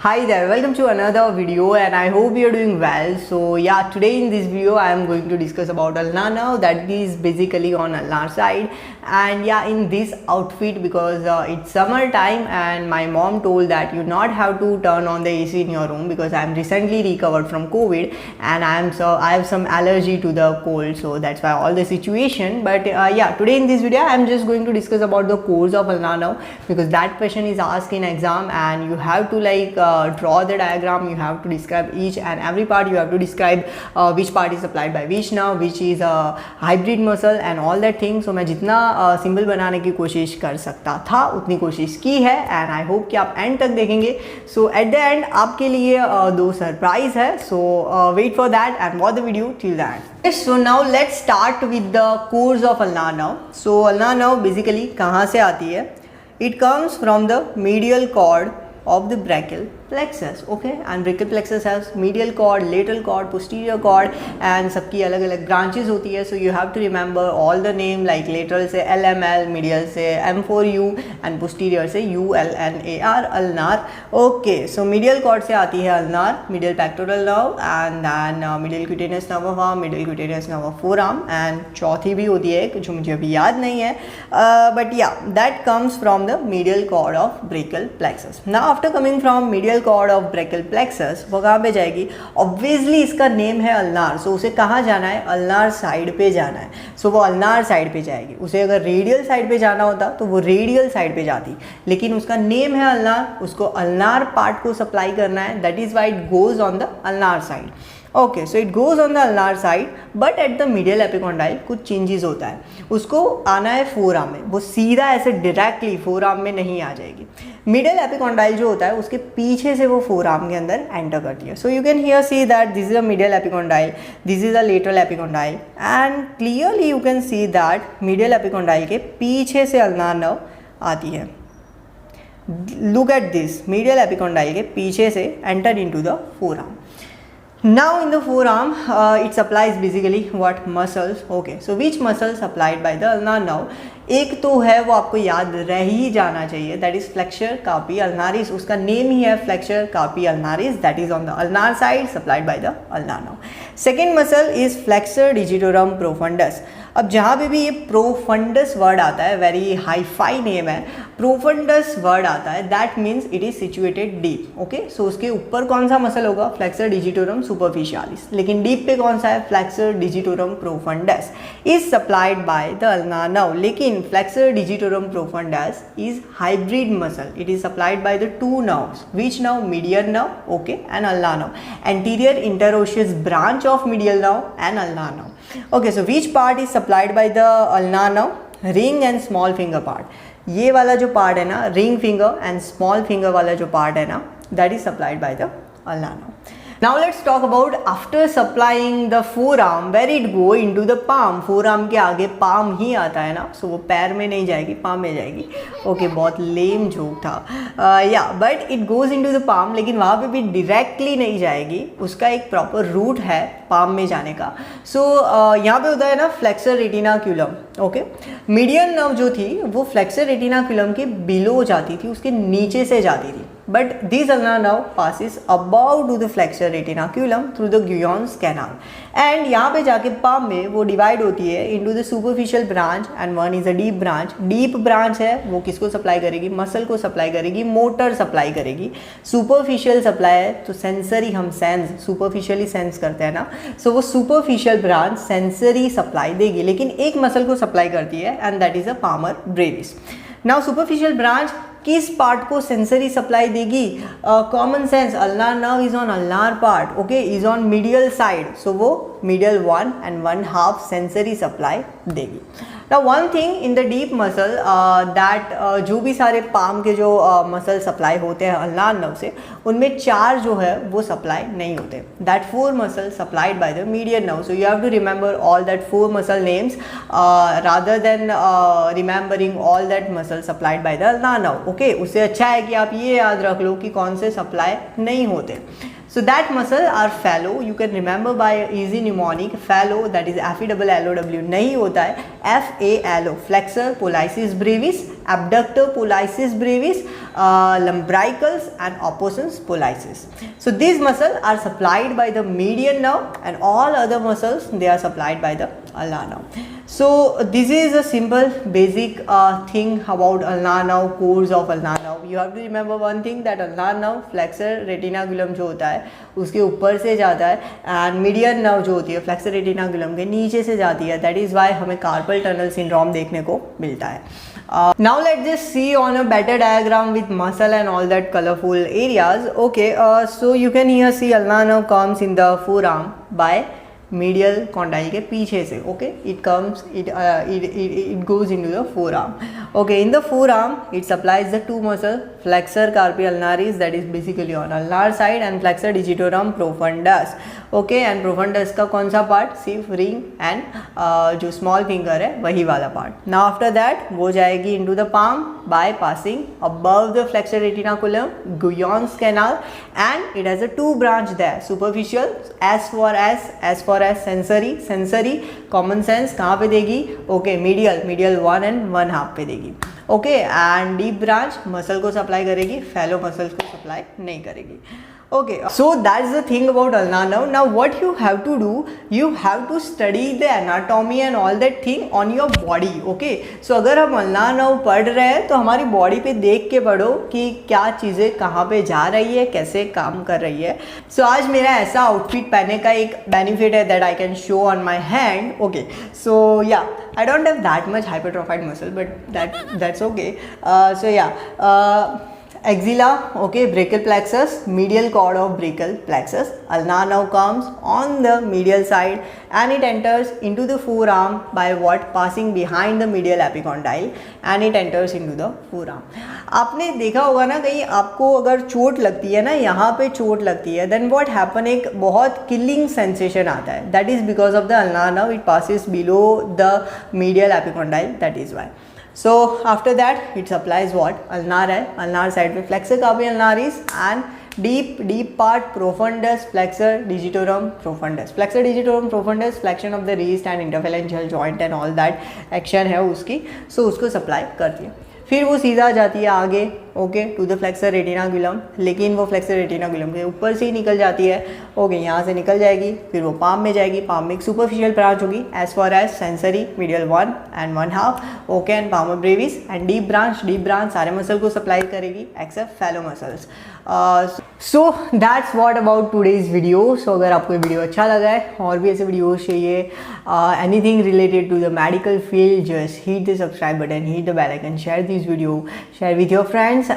Hi there, welcome to another video and I hope you're doing well. So yeah, today in this video I am going to discuss about ulnar nerve, that is basically on ulnar side. And yeah, in this outfit because it's summer time and my mom told that you not have to turn on the AC in your room because I'm recently recovered from COVID and I have some allergy to the cold, so that's why all the situation. But yeah, today in this video I'm just going to discuss about the course of ulnar nerve because that question is asked in exam and you have to draw the diagram, you have to describe each and every part, you have to describe which part is supplied by which nerve, which is a hybrid muscle and all that thing. So मैं जितना symbol बनाने की कोशिश कर सकता था उतनी कोशिश की है एंड आई होप कि आप एंड तक देखेंगे. सो एट द एंड आपके लिए दो सरप्राइज है, so wait for that and watch the video till the end. So now let's start with the course of ulnar nerve. So ulnar nerve basically कहाँ से आती है? It comes from the medial cord of the brachial plexus. Okay, and brachial plexus has medial cord, lateral cord, posterior cord and सबकी अलग अलग branches होती है. So you have to remember all the name like lateral से LML, medial से M4U and posterior से ULNAR, ulnar. Okay, so medial cord से आती है ulnar, medial pectoral nerve and then medial cutaneous nerve of arm, medial cutaneous nerve of forearm and चौथी भी होती है जो मुझे अभी याद नहीं है, but yeah, that comes from the medial cord of brachial plexus. Now after coming from medial cord of brachial plexus वो कहाँ पे जाएगी? ऑब्वियसली इसका नेम है अल्नार, सो उसे कहाँ जाना है? अल्नार साइड पे जाना है. सो वो अल्नार साइड पे जाएगी. उसे अगर रेडियल साइड पे जाना होता तो वो रेडियल साइड पे जाती, लेकिन उसका नेम है अल्नार, उसको अल्नार पार्ट को सप्लाई करना है. That is why it goes on the ulnar side. Okay, so it goes on the ulnar side but at the medial epicondyle कुछ चेंजेस होता है. उसको आना है फोरआर्म में, वो सीधा ऐसे डायरेक्टली फोरआर्म में नहीं आ जाएगी. मिडियल एपिकॉन्डाइल जो होता है उसके पीछे से वो फोरआर्म के अंदर एंटर करती है. So you can hear see that this is a medial epicondyle, this is a lateral epicondyle and clearly you can see that medial epicondyle के पीछे से अल्नार नर्व आती है. Look at this, medial epicondyle के पीछे से enter into the forearm. Now in the forearm it supplies basically what muscles. Okay, so which muscle supplied by the ulnar nerve? एक तो है वो आपको याद रह ही जाना चाहिए, that is flexor carpi ulnaris. उसका नेम ही है flexor carpi ulnaris, that is on the ulnar side supplied by the ulnar nerve. Second muscle is flexor digitorum profundus. अब जहाँ पे भी ये प्रोफंडस वर्ड आता है, वेरी हाईफाई नेम है, प्रोफंडस वर्ड आता है, that means it is situated deep. Okay, so उसके ऊपर कौन सा मसल होगा? Flexor digitorum superficialis. लेकिन डीप पे कौन सा है? Flexor digitorum profundis is supplied by the ulnar nerve. लेकिन flexor digitorum profundus is hybrid muscle. It is supplied by the two nerves. Which nerve? Median nerve, okay, and ulnar nerve. Anterior interosseous branch of medial nerve and ulnar nerve. Okay, so which part is supplied by the ulnar nerve? Ring and small finger part. ये वाला जो part है ना, ring finger and small finger वाला जो part है ना, that is supplied by the ulnar nerve. Now let's talk about after supplying the forearm, where it go into the palm. forearm के आगे palm ही आता है ना, so वो पैर में नहीं जाएगी, palm में जाएगी. Okay, बहुत lame joke था. Yeah, but it goes into the palm, लेकिन वहाँ पे भी directly नहीं जाएगी, उसका एक proper route है palm में जाने का. So यहाँ पे होता है ना flexor retinaculum. Okay, median nerve जो थी वो flexor retinaculum के below जाती थी, उसके नीचे से जाती थी. But this ulnar nerve passes above to the flexor retinaculum through the Guyon's canal and यहाँ पे जाके palm में वो डिवाइड होती है into the superficial branch and one is a deep branch. deep branch है वो किसको सप्लाई करेगी? मसल को सप्लाई करेगी, मोटर सप्लाई करेगी. सुपरफिशियल सप्लाई है तो सेंसरी, हम सेंस सुपरफिशियली सेंस करते हैं ना, सो वो सुपरफिशियल ब्रांच सेंसरी सप्लाई देगी, लेकिन एक मसल को सप्लाई करती है and that is a palmar brevis. Now superficial branch किस पार्ट को सेंसरी सप्लाई देगी? Common sense, ulnar nerve is on ulnar part, okay, is on medial side, so वो मीडियल 1.5 सेंसरी सप्लाई देगी. Now one thing in the deep muscle that जो भी सारे palm के जो मसल सप्लाई होते हैं अल्नार नर्व से, उनमें 4 जो है वो सप्लाई नहीं होते. That 4 muscle supplied by the median nerve. So you have to remember all that 4 muscle names rather than remembering all that muscle supplied by the ulnar nerve. Okay, उससे अच्छा है कि आप ये याद रख लो कि कौन से सप्लाई नहीं होते. So that muscle are fallow. You can remember by easy mnemonic, FALO that is FELLOW नहीं होता है, FALO flexor pollicis brevis, abductor pollicis brevis, lumbricals and opposens pollicis. So these muscles are supplied by the median nerve and all other muscles they are supplied by the ulnar nerve. So this is a simple basic thing about ulnar nerve, course of ulnar nerve. You have to remember one thing that ulnar nerve flexor retinaculum जो होता है उसके ऊपर से जाता है and median nerve जो होती है flexor retinaculum के नीचे से जाती है. That is why हमें carpal tunnel syndrome देखने को मिलता है. Now let's just see on a better diagram with muscle and all that colorful areas. Okay, so you can here see ulnar nerve comes in the forearm by medial condyle के पीछे से. Okay, it comes, it goes into the forearm. Okay, in the forearm it supplies the two muscles, flexor carpi ulnaris that is basically on ulnar side and flexor digitorum profundus. Okay and profundus का कौन सा part, सिर्फ ring and जो small finger है वही वाला part. Now after that वो जाएगी into the palm by passing above the flexor retinaculum, Guyon's canal and it has a two branch there, superficial as for as sensory common sense कहाँ पे देगी, okay medial 1 and 1/2 पे देगी. Okay and deep branch muscle को supply करेगी, फैलो muscles को supply नहीं करेगी. Okay, so that's the thing about ulnar nerve. Now what you have to do, you have to study the anatomy and all that thing on your body. Okay, so अगर हम ulnar nerve पढ़ रहे हैं तो हमारी body पे देख के पढ़ो कि क्या चीज़ें कहाँ पे जा रही है, कैसे काम कर रही है. So आज मेरा ऐसा आउटफिट पहनने का एक बेनिफिट है that I can show on my hand. Okay, so yeah, I don't have that much hypertrophied muscle, but that's okay. So yeah. Axilla, okay, brachial plexus, medial cord of brachial plexus. Ulnar nerve comes on the medial side and it enters into the forearm by what? Passing behind the medial epicondyle and it enters into the forearm. आपने देखा होगा ना कहीं आपको अगर चोट लगती है ना, यहाँ पे चोट लगती है, then what happen, एक बहुत killing sensation आता है. That is because of the ulnar nerve, it passes below the medial epicondyle, that is why. So after that it supplies what, ulnar है, ulnar side में flexor carpi ulnaris and deep part profundus flexor digitorum profundus. Flexor digitorum profundus flexion of the wrist and interphalangeal joint and all that action है उसकी, so उसको supply करती है. फिर वो सीधा जाती है आगे, okay, to the flexor retinaculum, लेकिन वो फ्लेक्सर रेटिनाकुलम के ऊपर से ही निकल जाती है. ओके, यहाँ से निकल जाएगी, फिर वो पाम में जाएगी, पाम में एक सुपरफिशियल ब्रांच होगी as for as sensory medial 1 and 1/2, okay, and palm brevis and deep branch सारे मसल को सप्लाई करेगी except FALO muscles. So that's what about today's video. सो अगर आपको ये वीडियो अच्छा लगा है और भी ऐसे वीडियोस चाहिए, anything related to the medical field, just hit the subscribe button, hit the bell icon, share this video, share with your friends.